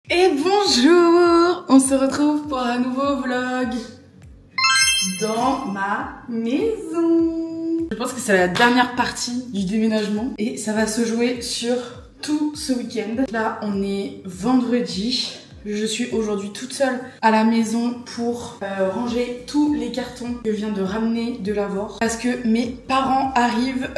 Et bonjour! On se retrouve pour un nouveau vlog dans ma maison. Je pense que c'est la dernière partie du déménagement et ça va se jouer sur tout ce week-end. Là, on est vendredi. Je suis aujourd'hui toute seule à la maison pour ranger tous les cartons que je viens de ramener de Lavore. Parce que mes parents arrivent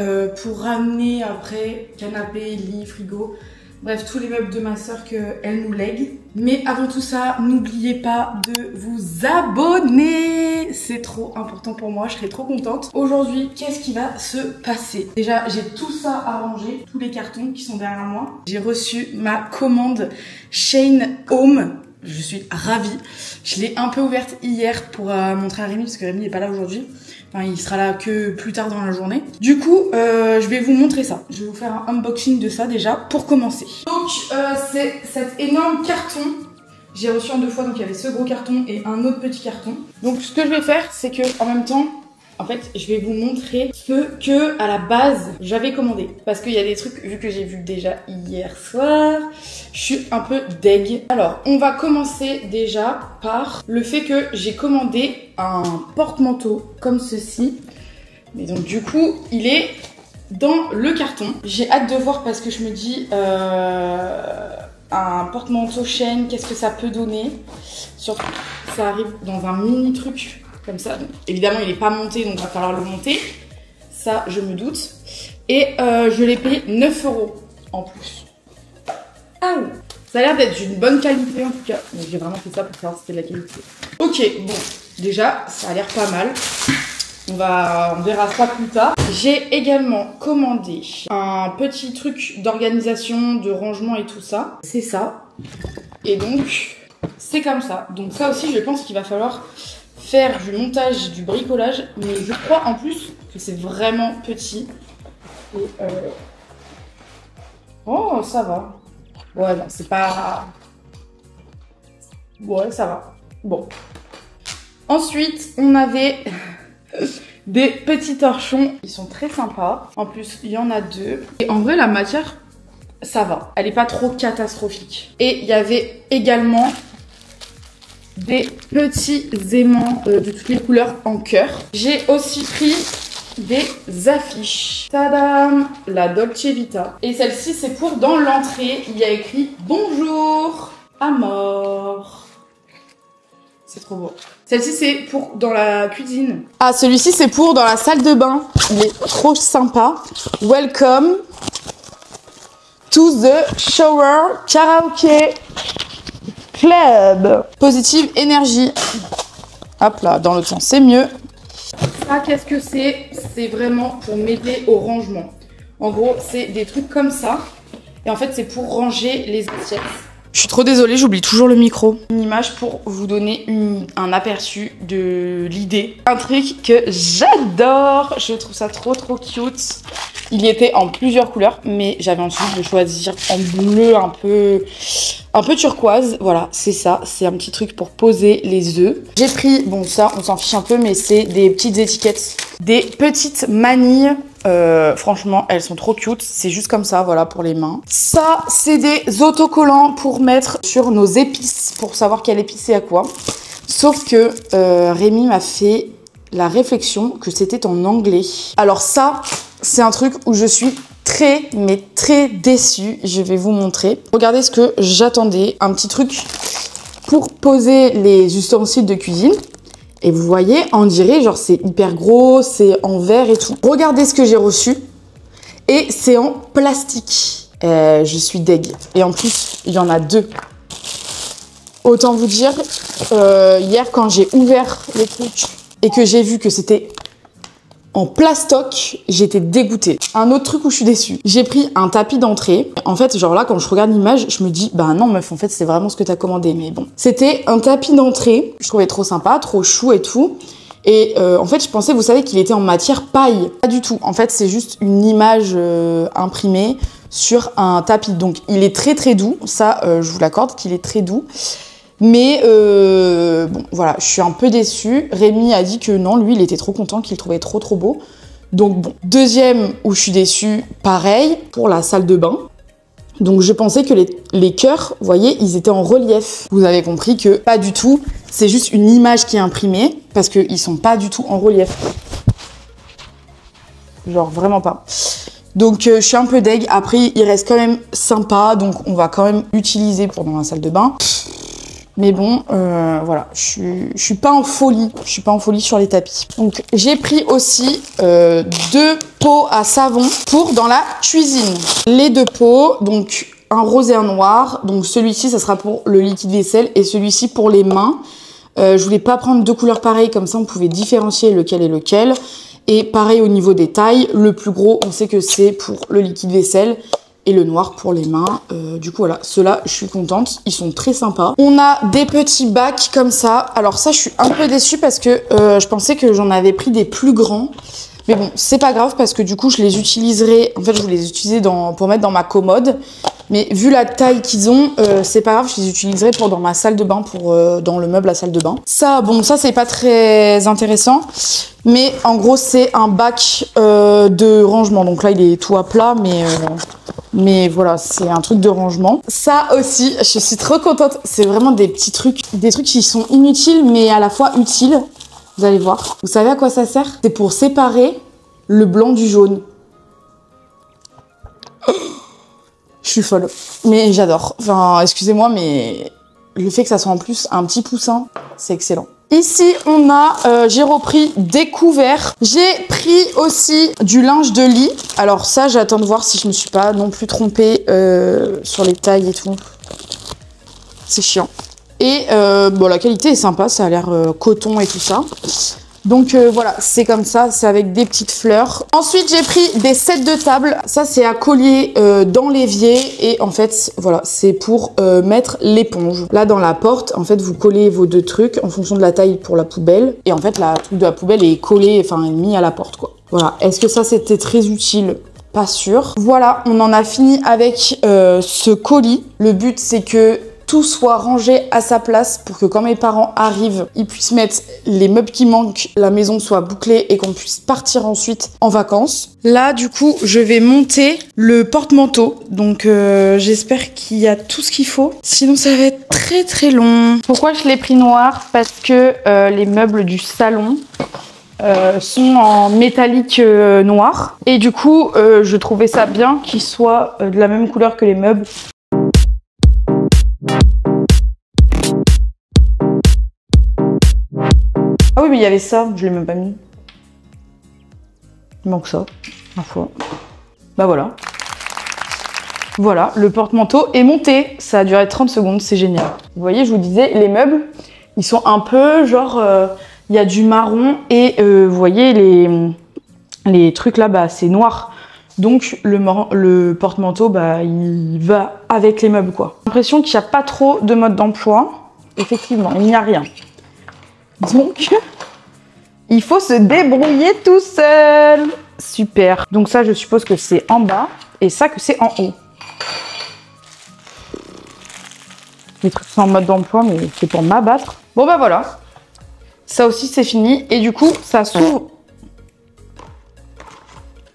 pour ramener après canapé, lit, frigo. Bref, tous les meubles de ma soeur qu'elle nous lègue. Mais avant tout ça, n'oubliez pas de vous abonner. C'est trop important pour moi, je serai trop contente. Aujourd'hui, qu'est-ce qui va se passer? Déjà, j'ai tout ça à ranger, tous les cartons qui sont derrière moi. J'ai reçu ma commande Shein Home. Je suis ravie. Je l'ai un peu ouverte hier pour montrer à Rémi, parce que Rémi n'est pas là aujourd'hui. Enfin, il sera là que plus tard dans la journée. Du coup, je vais vous montrer ça. Je vais vous faire un unboxing de ça déjà pour commencer. Donc, c'est cet énorme carton. J'ai reçu en deux fois, donc il y avait ce gros carton et un autre petit carton. Donc, ce que je vais faire, c'est que en même temps, en fait, je vais vous montrer ce que, à la base, j'avais commandé. Parce qu'il y a des trucs, vu que j'ai vu déjà hier soir, je suis un peu deg. Alors, on va commencer déjà par le fait que j'ai commandé un porte-manteau comme ceci. Mais donc, du coup, il est dans le carton. J'ai hâte de voir parce que je me dis, un porte-manteau Shein, qu'est-ce que ça peut donner? Surtout, ça arrive dans un mini truc. Comme ça, donc, évidemment il n'est pas monté donc il va falloir le monter, ça je me doute. Et je l'ai payé 9 € en plus. Ah oui. Ça a l'air d'être d'une bonne qualité en tout cas, donc j'ai vraiment fait ça pour savoir si c'était de la qualité. Ok, bon, déjà ça a l'air pas mal, on verra ça plus tard. J'ai également commandé un petit truc d'organisation, de rangement et tout ça, c'est ça. Et donc c'est comme ça, donc ça aussi je pense qu'il va falloir faire du montage, du bricolage, mais je crois en plus que c'est vraiment petit. Et oh, ça va. Ouais, non, c'est pas... Ouais, ça va. Bon. Ensuite, on avait des petits torchons. Ils sont très sympas. En plus, il y en a deux. Et en vrai, la matière, ça va. Elle est pas trop catastrophique. Et il y avait également des petits aimants de toutes les couleurs en cœur. J'ai aussi pris des affiches. Tadam! La Dolce Vita. Et celle-ci, c'est pour dans l'entrée. Il y a écrit « Bonjour, Amor ». C'est trop beau. Celle-ci, c'est pour dans la cuisine. Ah, celui-ci, c'est pour dans la salle de bain. Il est trop sympa. Welcome to the shower karaoke club. Positive énergie. Hop là, dans l'autre sens, c'est mieux. Ça, qu'est-ce que c'est? C'est vraiment pour m'aider au rangement. En gros, c'est des trucs comme ça. Et en fait, c'est pour ranger les assiettes. Je suis trop désolée, j'oublie toujours le micro. Une image pour vous donner un aperçu de l'idée. Un truc que j'adore. Je trouve ça trop cute. Il y était en plusieurs couleurs, mais j'avais envie de choisir en bleu un peu turquoise. Voilà, c'est ça. C'est un petit truc pour poser les œufs. J'ai pris, bon ça, on s'en fiche un peu, mais c'est des petites étiquettes. Des petites manilles. Franchement, elles sont trop cute. C'est juste comme ça, voilà, pour les mains. Ça, c'est des autocollants pour mettre sur nos épices, pour savoir quelle épice c'est à quoi. Sauf que Rémi m'a fait la réflexion que c'était en anglais. Alors ça, c'est un truc où je suis très déçue. Je vais vous montrer. Regardez ce que j'attendais. Un petit truc pour poser les ustensiles de cuisine. Et vous voyez, on dirait, genre c'est hyper gros, c'est en verre et tout. Regardez ce que j'ai reçu. Et c'est en plastique. Je suis deg. Et en plus, il y en a deux. Autant vous dire, hier quand j'ai ouvert les trucs et que j'ai vu que c'était en plastoc, j'étais dégoûtée. Un autre truc où je suis déçue, j'ai pris un tapis d'entrée. En fait, genre là, quand je regarde l'image, je me dis, bah non meuf, en fait, c'est vraiment ce que t'as commandé. Mais bon, c'était un tapis d'entrée. Je trouvais trop sympa, trop chou et tout. Et en fait, je pensais, vous savez, qu'il était en matière paille. Pas du tout. En fait, c'est juste une image imprimée sur un tapis. Donc, il est très doux. Ça, je vous l'accorde qu'il est très doux. Mais bon, voilà, je suis un peu déçue. Rémi a dit que non, lui, il était trop content, qu'il le trouvait trop beau. Donc bon, deuxième où je suis déçue, pareil, pour la salle de bain. Donc je pensais que les cœurs, vous voyez, ils étaient en relief. Vous avez compris que pas du tout, c'est juste une image qui est imprimée parce qu'ils sont pas du tout en relief. Genre vraiment pas. Donc je suis un peu deg. Après, il reste quand même sympa, donc on va quand même l'utiliser pour dans la salle de bain. Mais bon, voilà, je suis pas en folie. Je suis pas en folie sur les tapis. Donc j'ai pris aussi 2 pots à savon pour dans la cuisine. Les 2 pots, donc un rose et un noir. Donc celui-ci, ça sera pour le liquide vaisselle et celui-ci pour les mains. Je voulais pas prendre 2 couleurs pareilles, comme ça on pouvait différencier lequel est lequel. Et pareil au niveau des tailles, le plus gros, on sait que c'est pour le liquide vaisselle. Et le noir pour les mains. Du coup, voilà, ceux-là, je suis contente. Ils sont très sympas. On a des petits bacs comme ça. Alors ça, je suis un peu déçue parce que je pensais que j'en avais pris des plus grands. Mais bon, c'est pas grave parce que du coup, je les utiliserai... En fait, je voulais les utiliser pour mettre dans ma commode. Mais vu la taille qu'ils ont, c'est pas grave, je les utiliserai pour dans ma salle de bain, dans le meuble à salle de bain. Ça, bon, ça, c'est pas très intéressant. Mais en gros, c'est un bac de rangement. Donc là, il est tout à plat, mais voilà, c'est un truc de rangement. Ça aussi, je suis trop contente. C'est vraiment des petits trucs, des trucs qui sont inutiles, mais à la fois utiles. Vous allez voir. Vous savez à quoi ça sert? C'est pour séparer le blanc du jaune. Je suis folle. Mais j'adore. Enfin, excusez-moi, mais le fait que ça soit en plus un petit poussin, c'est excellent. Ici, on a, j'ai repris des couverts. J'ai pris aussi du linge de lit. Alors ça, j'attends de voir si je me suis pas non plus trompée sur les tailles et tout. C'est chiant. Et bon, la qualité est sympa, ça a l'air coton et tout ça. Donc voilà, c'est comme ça, c'est avec des petites fleurs. Ensuite, j'ai pris des sets de table. Ça, c'est à collier dans l'évier. Et en fait, voilà, c'est pour mettre l'éponge. Là, dans la porte, en fait, vous collez vos 2 trucs en fonction de la taille pour la poubelle. Et en fait, la truc de la poubelle est collée, enfin, est mis à la porte, quoi. Voilà. Est-ce que ça, c'était très utile? Pas sûr. Voilà, on en a fini avec ce colis. Le but, c'est que tout soit rangé à sa place pour que quand mes parents arrivent, ils puissent mettre les meubles qui manquent, la maison soit bouclée et qu'on puisse partir ensuite en vacances. Là, du coup, je vais monter le porte-manteau. Donc, j'espère qu'il y a tout ce qu'il faut. Sinon, ça va être très très long. Pourquoi je l'ai pris noir? Parce que les meubles du salon sont en métallique noir. Et du coup, je trouvais ça bien qu'ils soient de la même couleur que les meubles. Ah oui, mais il y avait ça, je l'ai même pas mis. Il manque ça, ma foi. Bah voilà. Voilà, le porte-manteau est monté. Ça a duré 30 secondes, c'est génial. Vous voyez, je vous disais, les meubles, ils sont un peu genre... il y a du marron et vous voyez, les trucs là, bah c'est noir. Donc le porte-manteau, bah il va avec les meubles, quoi. J'ai l'impression qu'il n'y a pas trop de mode d'emploi. Effectivement, il n'y a rien. Donc, il faut se débrouiller tout seul. Super. Donc ça, je suppose que c'est en bas et ça que c'est en haut. Les trucs sont en mode d'emploi, mais c'est pour m'abattre. Bon bah voilà. Ça aussi, c'est fini. Et du coup, ça s'ouvre.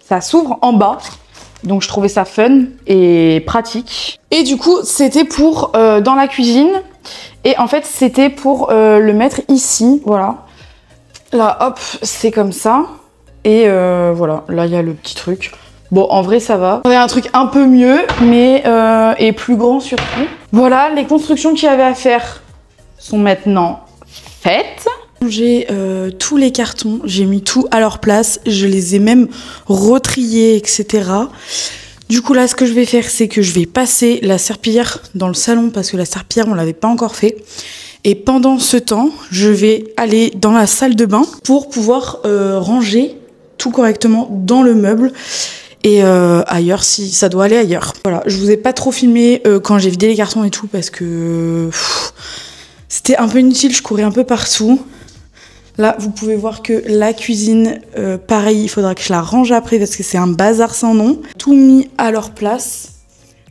Ça s'ouvre en bas. Donc je trouvais ça fun et pratique. Et du coup, c'était pour dans la cuisine. Et en fait, c'était pour le mettre ici, voilà. Là, hop, c'est comme ça. Et voilà, là, il y a le petit truc. Bon, en vrai, ça va. On a un truc un peu mieux, mais et plus grand surtout. Voilà, les constructions qu'il y avait à faire sont maintenant faites. J'ai tous les cartons, j'ai mis tout à leur place. Je les ai même retriés, etc. Du coup, là, ce que je vais faire, c'est que je vais passer la serpillière dans le salon parce que la serpillière, on l'avait pas encore fait. Et pendant ce temps, je vais aller dans la salle de bain pour pouvoir ranger tout correctement dans le meuble et ailleurs si ça doit aller ailleurs. Voilà, je vous ai pas trop filmé quand j'ai vidé les cartons et tout parce que c'était un peu inutile, je courais un peu partout. Là, vous pouvez voir que la cuisine, pareil, il faudra que je la range après parce que c'est un bazar sans nom. Tout mis à leur place,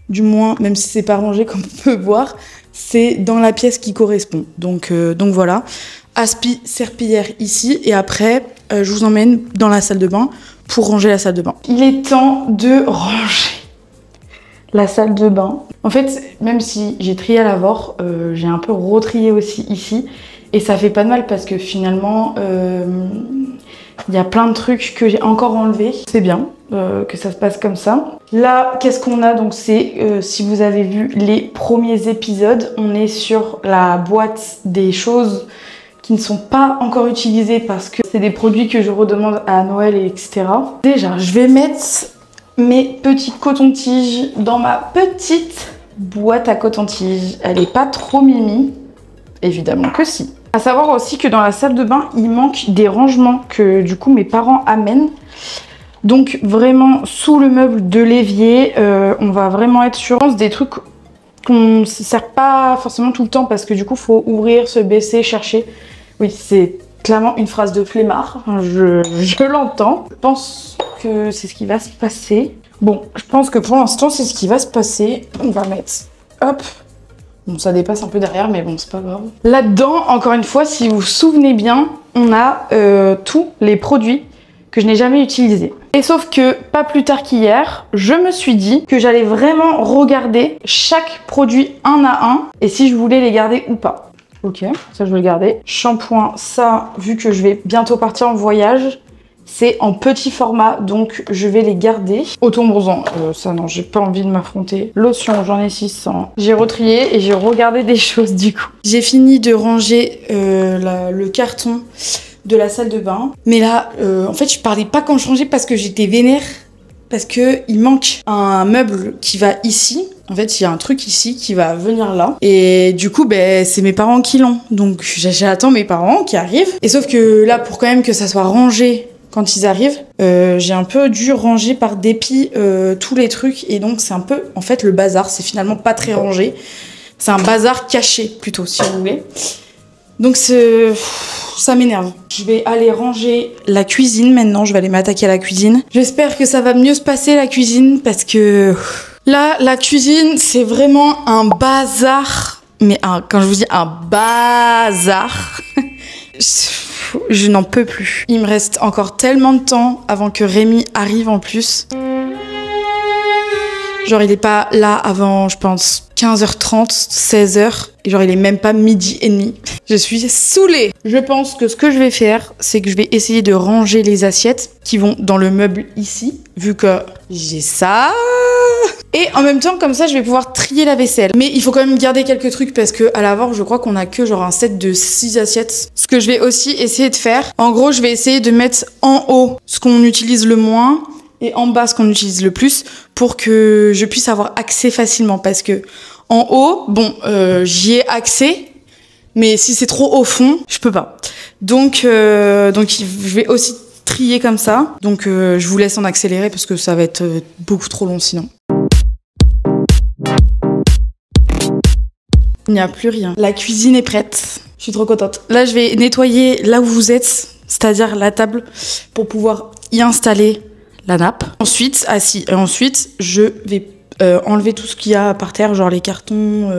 du moins, même si c'est pas rangé comme on peut voir, c'est dans la pièce qui correspond. Donc voilà, aspi, serpillière ici et après, je vous emmène dans la salle de bain pour ranger la salle de bain. Il est temps de ranger la salle de bain. En fait, même si j'ai trié à l'avort, j'ai un peu retrié aussi ici. Et ça fait pas de mal parce que finalement, il y a plein de trucs que j'ai encore enlevés. C'est bien que ça se passe comme ça. Là, qu'est-ce qu'on a? Donc c'est, si vous avez vu les premiers épisodes, on est sur la boîte des choses qui ne sont pas encore utilisées parce que c'est des produits que je redemande à Noël, et etc. Déjà, je vais mettre mes petits cotons-tiges dans ma petite boîte à coton-tiges. Elle est pas trop mimi, évidemment que si. À savoir aussi que dans la salle de bain, il manque des rangements que du coup mes parents amènent. Donc vraiment sous le meuble de l'évier, on va vraiment être sur des trucs qu'on ne sert pas forcément tout le temps parce que du coup faut ouvrir, se baisser, chercher. Oui, c'est clairement une phrase de flemmard, je l'entends. Je pense que c'est ce qui va se passer. Bon, je pense que pour l'instant c'est ce qui va se passer. On va mettre, hop. Bon, ça dépasse un peu derrière, mais bon, c'est pas grave. Là-dedans, encore une fois, si vous vous souvenez bien, on a tous les produits que je n'ai jamais utilisés. Et sauf que, pas plus tard qu'hier, je me suis dit que j'allais vraiment regarder chaque produit un à un et si je voulais les garder ou pas. Ok, ça je vais le garder. Shampoing, ça, vu que je vais bientôt partir en voyage, c'est en petit format, donc je vais les garder. Auto-bronzant, ça non, j'ai pas envie de m'affronter. Lotion, j'en ai 600. J'ai retrié et j'ai regardé des choses du coup. J'ai fini de ranger le carton de la salle de bain. Mais là, en fait, je parlais pas quand je rangeais parce que j'étais vénère. Parce que il manque un meuble qui va ici. En fait, il y a un truc ici qui va venir là. Et du coup, ben, c'est mes parents qui l'ont. Donc, j'attends mes parents qui arrivent. Et sauf que là, pour quand même que ça soit rangé quand ils arrivent, j'ai un peu dû ranger par dépit tous les trucs. Et donc, c'est un peu, en fait, le bazar. C'est finalement pas très rangé. C'est un bazar caché, plutôt, si vous voulez. Donc, ça m'énerve. Je vais aller ranger la cuisine maintenant. Je vais aller m'attaquer à la cuisine. J'espère que ça va mieux se passer, la cuisine, parce que là, la cuisine, c'est vraiment un bazar. Mais quand je vous dis un bazar, je n'en peux plus. Il me reste encore tellement de temps avant que Rémi arrive en plus. Genre, il est pas là avant, je pense, 15h30, 16h. Et genre, il est même pas midi et demi. Je suis saoulée. Je pense que ce que je vais faire, c'est que je vais essayer de ranger les assiettes qui vont dans le meuble ici, vu que j'ai ça. Et en même temps, comme ça, je vais pouvoir trier la vaisselle. Mais il faut quand même garder quelques trucs parce que à l'avant, je crois qu'on a que genre un set de 6 assiettes. Ce que je vais aussi essayer de faire, en gros, je vais essayer de mettre en haut ce qu'on utilise le moins et en bas ce qu'on utilise le plus pour que je puisse avoir accès facilement. Parce que en haut, bon, j'y ai accès, mais si c'est trop au fond, je peux pas. Donc je vais aussi trier comme ça. Donc je vous laisse en accélérer parce que ça va être beaucoup trop long sinon. Il n'y a plus rien. La cuisine est prête. Je suis trop contente. Là, je vais nettoyer là où vous êtes, c'est-à-dire la table, pour pouvoir y installer la nappe. Ensuite, ensuite, je vais enlever tout ce qu'il y a par terre, genre les cartons,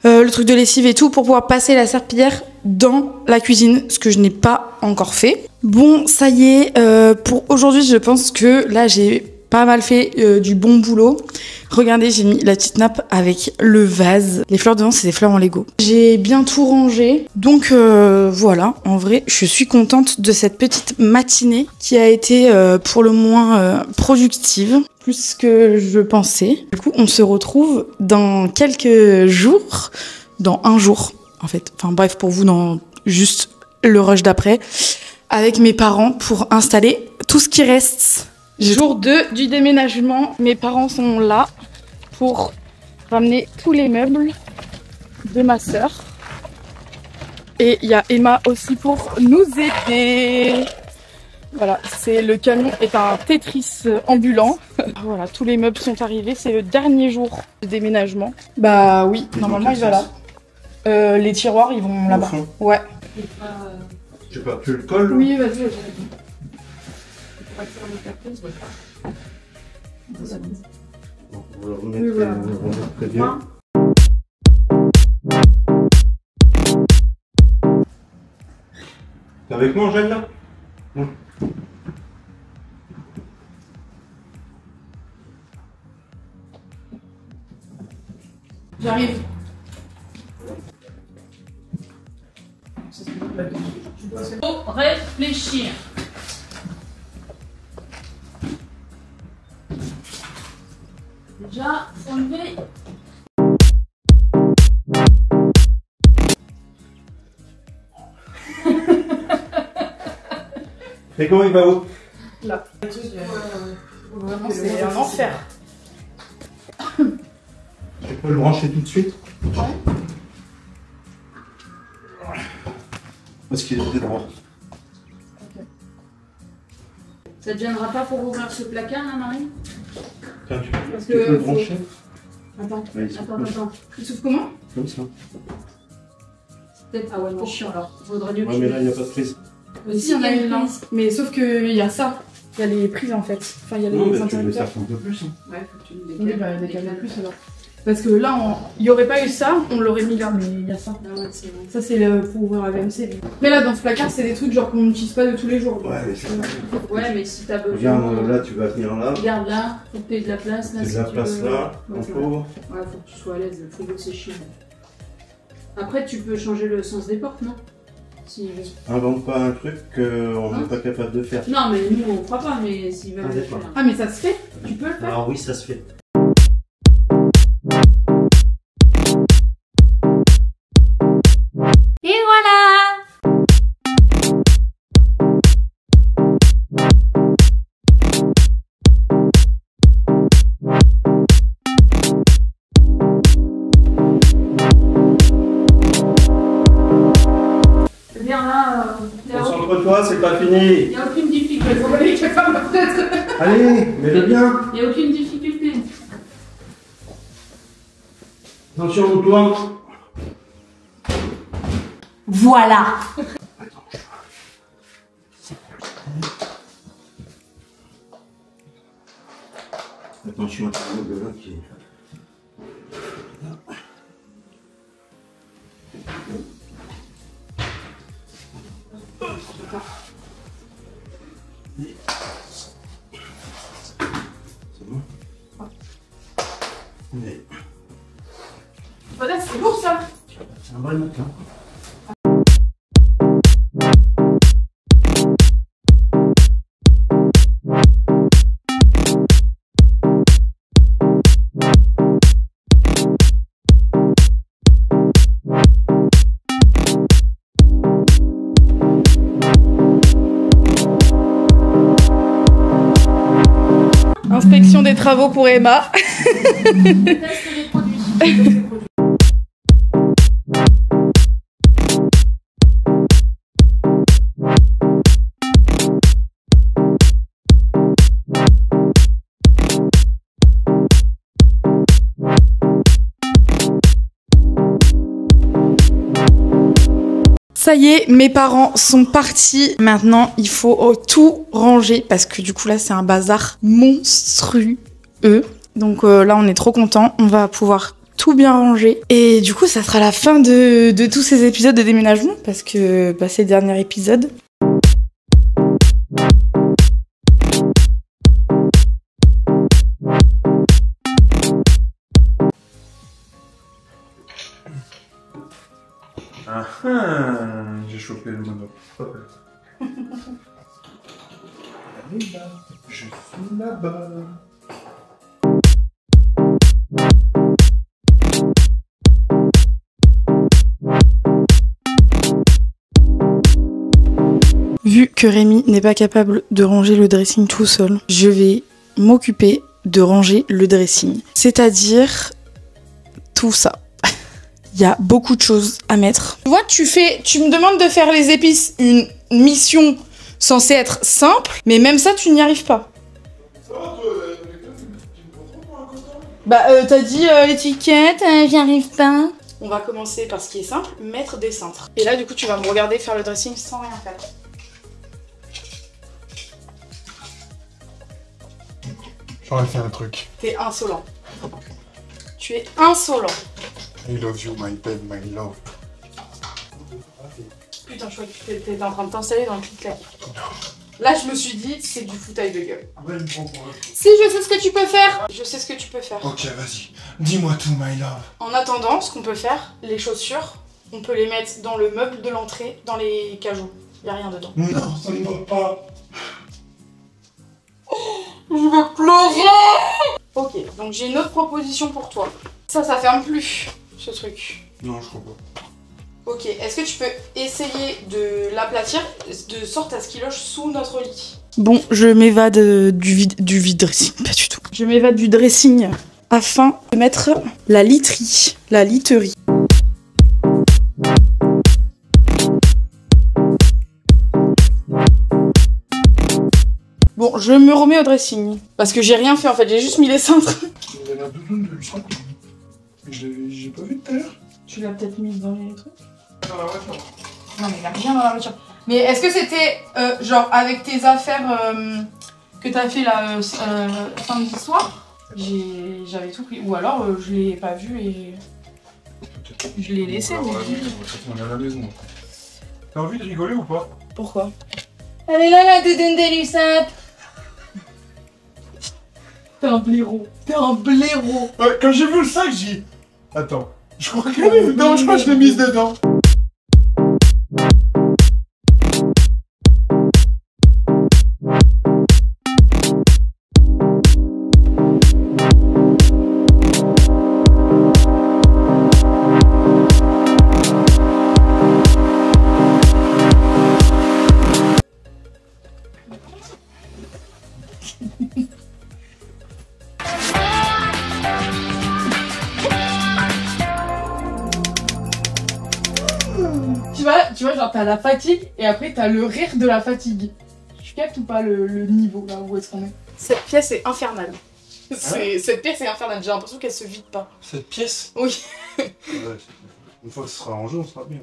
le truc de lessive et tout, pour pouvoir passer la serpillière dans la cuisine, ce que je n'ai pas encore fait. Bon, ça y est, pour aujourd'hui, je pense que là, j'ai pas mal fait du bon boulot. Regardez, j'ai mis la petite nappe avec le vase. Les fleurs dedans, c'est des fleurs en Lego. J'ai bien tout rangé. Donc voilà, en vrai, je suis contente de cette petite matinée qui a été pour le moins productive, plus que je pensais. Du coup, on se retrouve dans quelques jours, dans un jour en fait. Enfin bref, pour vous, dans juste le rush d'après, avec mes parents pour installer tout ce qui reste. Jour 2 du déménagement, mes parents sont là pour ramener tous les meubles de ma sœur. Et il y a Emma aussi pour nous aider. Voilà, le camion est un Tetris ambulant. Voilà, tous les meubles sont arrivés, c'est le dernier jour de déménagement. Bah oui, normalement il va là. Les tiroirs, ils vont là-bas. Ouais. Je sais pas, tu le colles? Oui, vas-y. On va le remettre très bien. T'es avec moi, Angèle, là? Oui. Faut réfléchir. Déjà, enlever. Et comment il va où? Là. Vraiment, c'est un enfer. Tu peux le brancher tout de suite? Ouais. Parce qu'il était droit. Okay. Ça te gênera pas pour ouvrir ce placard là, Marie? Tiens, Parce tu peux le brancher? Attends, Ouais, attends. Il s'ouvre comment? Comme ça. Peut-être. Ah ouais, non, chiant alors. Faudrait mieux que Ouais, mais là, il n'y a pas de prise. Si, il y en a une là. Mais sauf qu'il y a ça. Il y a les prises en fait. Enfin, il y a Non, les mais tu le interrupteurs. faire un peu plus. Hein. Ouais, faut que tu le décales. Oui, bah, décale plus alors. Parce que là, il n'y aurait pas eu ça, on l'aurait mis là, mais il y a ça. Ah ouais, c'est vrai. Ça, c'est pour ouvrir la VMC. Mais là, dans ce placard, c'est des trucs genre qu'on n'utilise pas de tous les jours. Ouais, mais c'est ouais, mais si t'as besoin. Regarde, là, tu vas venir là. Regarde là, faut que tu aies de la place là. Tu si de la tu place veux. là, Ouais, on couvre. Ouais, faut que tu sois à l'aise, le frigo c'est chiant. Après, tu peux changer le sens des portes, non? Si... Invente pas un truc qu'on n'est pas capable de faire. Non, mais nous on fera pas, mais s'ils veulent le faire. Ah, mais ça se fait? Tu peux le faire? Alors oui, ça se fait. Et voilà! Viens là, Concentre-toi, c'est pas fini. il n'y a aucune difficulté. Allez, mets-le bien. Il n'y a aucune difficulté. Attention, on tourne. Voilà! Attention à le là qui est. C'est bon? Mais Voilà, c'est lourd ça! c'est un vrai matin. Inspection des travaux pour Emma. Teste les produits. Ça y est, mes parents sont partis. Maintenant, il faut tout ranger parce que du coup là, c'est un bazar monstrueux. Donc là, on est trop contents. On va pouvoir tout bien ranger. Et du coup, ça sera la fin de tous ces épisodes de déménagement parce que bah, c'est le dernier épisode. Ah ah, j'ai chopé le mono. Je suis là-bas. Vu que Rémi n'est pas capable de ranger le dressing tout seul, je vais m'occuper de ranger le dressing. C'est-à-dire tout ça. Il y a beaucoup de choses à mettre. Tu vois, tu me demandes de faire les épices, une mission censée être simple, mais même ça, tu n'y arrives pas. Ça va, toi, tu me prends trop pour un coton? Bah, t'as dit l'étiquette, j'y arrive pas. On va commencer par ce qui est simple, mettre des cintres. Et là, du coup, tu vas me regarder faire le dressing sans rien faire. J'aurais fait un truc. T'es insolent. Tu es insolent. I love you, my babe, my love. Putain, je crois que t'étais en train de t'installer dans le clic-clac. Là, je me suis dit, c'est du foutage de gueule. Ouais, il me prend pour un... Si, je sais ce que tu peux faire. Je sais ce que tu peux faire. Ok, vas-y. Dis-moi tout, my love. En attendant, ce qu'on peut faire, les chaussures, On peut les mettre dans le meuble de l'entrée, dans les cajots. Il n'y a rien dedans. Non, ça ne va pas. Je vais pleurer. Ok, donc j'ai une autre proposition pour toi. Ça ferme plus, ce truc. Non, je crois pas. Ok, est-ce que tu peux essayer de l'aplatir de sorte à ce qu'il loge sous notre lit? Bon, je m'évade du vide dressing, pas du tout. Je m'évade du dressing afin de mettre la literie, la literie. Bon, je me remets au dressing. Parce que j'ai rien fait en fait, j'ai juste mis les cintres. Il y a la doudoune de sang. J'ai pas vu de terre. Tu l'as peut-être mise dans les trucs? Dans la voiture. Non mais il n'y a rien dans la voiture. Mais est-ce que c'était genre avec tes affaires que t'as fait la samedi soir? J'avais tout pris. Ou alors je l'ai pas vu et je l'ai laissé. On est à la maison. T'as envie de rigoler ou pas? Pourquoi? Elle est là la doudoune de Lucette. T'es un blaireau. T'es un blaireau. Ouais, quand j'ai vu le sac, j'ai dit... Attends, je crois qu'elle est dedans, je crois que je l'ai mise dedans. Tu vois, genre t'as la fatigue et après t'as le rire de la fatigue. Tu captes ou pas le niveau là où est-ce qu'on est? Cette pièce est infernale. Cette pièce est infernale, j'ai l'impression qu'elle se vide pas. Cette pièce? Oui. Ouais, une fois que ce sera rangé, on sera bien.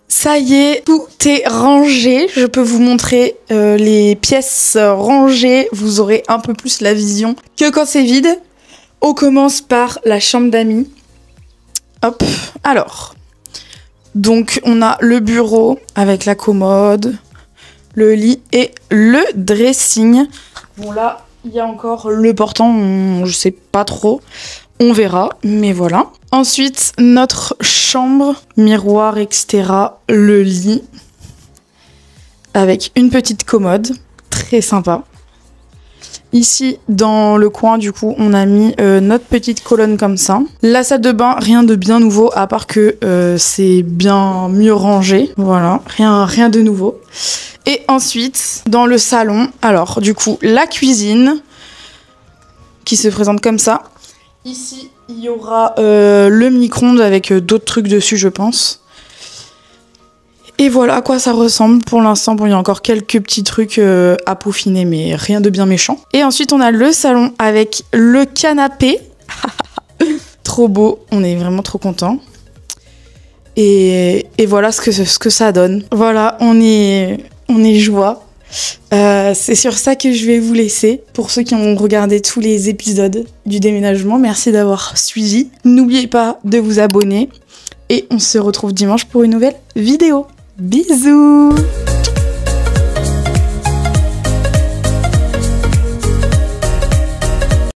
Ça y est, tout est rangé. Je peux vous montrer les pièces rangées. Vous aurez un peu plus la vision que quand c'est vide. On commence par la chambre d'amis. Hop, alors. Donc, on a le bureau avec la commode, le lit et le dressing. Bon, là, il y a encore le portant, je sais pas trop. On verra, mais voilà. Ensuite, notre chambre, miroir, etc. Le lit. Avec une petite commode. Très sympa. Ici, dans le coin, du coup, on a mis notre petite colonne comme ça. La salle de bain, rien de bien nouveau, à part que c'est bien mieux rangé. Voilà, rien de nouveau. Et ensuite, dans le salon, alors, du coup, la cuisine, qui se présente comme ça. Ici, il y aura le micro-ondes avec d'autres trucs dessus, je pense. Et voilà à quoi ça ressemble pour l'instant. Bon, il y a encore quelques petits trucs à peaufiner, mais rien de bien méchant. Et ensuite, on a le salon avec le canapé. Trop beau, on est vraiment trop contents. Et voilà ce que ça donne. Voilà, on est joie. C'est sur ça que je vais vous laisser. Pour ceux qui ont regardé tous les épisodes du déménagement, merci d'avoir suivi. N'oubliez pas de vous abonner et on se retrouve dimanche pour une nouvelle vidéo. Bisous!